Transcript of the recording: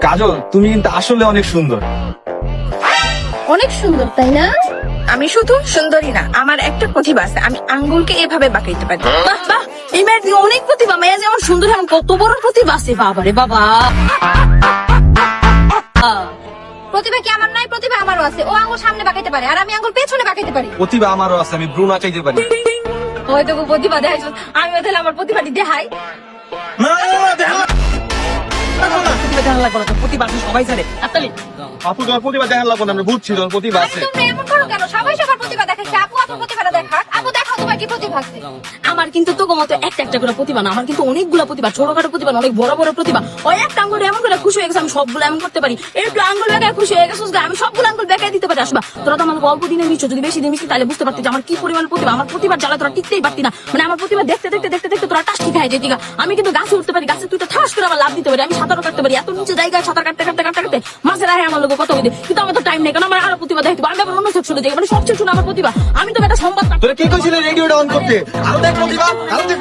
কাজল, তুমি কিন্তু আসলে অনেক সুন্দর। অনেক সুন্দর তাই না? আমি শুধু সুন্দরী না, আমার একটা প্রতিভা আছে, আমি আঙ্গুলকে এভাবে বাঁকাইতে পারি। বাহ বাহ, এই মেয়ের দিয়ে অনেক প্রতিভা। মেয়ে যেমন সুন্দর এমন কত বড় প্রতিভা আছে, বাবা রে বাবা। প্রতিভা কি আমার নাই? প্রতিভা আমারও আছে। ও আঙ্গুল সামনে বাঁকাইতে পারে আর আমি আঙ্গুল পেছনে বাঁকাইতে পারি। প্রতিভা আমারও আছে, আমি ব্রু নাচাইতে পারি। হয়তো প্রতিভা দেখাইছ, আমি তাহলে আমার প্রতিভাটি দেখাই। সবাই জানে। আপু, তোমার প্রতিভা দেখার লাগবে না, আমরা বুঝছি তোমার প্রতিভা আছে। তুমি এমন করো কেন? সবাই সবার প্রতিভা দেখাচ্ছে, আপু আপনার প্রতিভাটা দেখাক। আপু দেখাও তোমার কি প্রতিভা আছে। আমার কিন্তু তোকে মতো একটা একটা করে প্রতিভা না, আমার কিন্তু অনেকগুলা প্রতিভা, ছোটখাটো প্রতিভা না, অনেক বড় বড় প্রতিভা। ওই একটা আঙ্গুল এমন করে খুশি হয়ে গেছে, আমি সবগুলো এমন করতে পারি। একটু আঙ্গুল বেঁকায় খুশি হয়ে গেছিস, আমি সবগুলো আঙ্গুল বেঁকায় দিতে পারি। আসবা তোরা তো আমাকে অল্প দিনের মিশো, যদি বেশি দিন মিশি তাহলে বুঝতে পারতি যে আমার কি পরিমাণ প্রতিভা। আমার প্রতিভা জ্বালা তোরা টিকতেই পারতি না, মানে আমার প্রতিভা দেখতে দেখতে দেখতে দেখতে তোরা টাস্কি খাই যেতি। আমি কিন্তু গাছে উঠতে পারি, গাছে তুইটা ঠাস করে আমার লাভ দিতে পারি, আমি সাঁতারও কাটতে পারি। এত নিচে জায়গায় সাঁতার কাটতে কাটতে কাটতে কাটতে মাঝে রাহে আমার লোক কত হইতে, কিন্তু আমার তো টাইম নেই, কারণ আমার আরো প্রতিভা দেখতে আমি আবার অন্য সেকশনে যাই, মানে সব সেকশনে আমার প্রতিভা। আমি তো একটা সংবাদ তোরা কি কইছিলি রেডিওটা অন করতে? আরো দেখ প্রতিভা, আরো দেখ।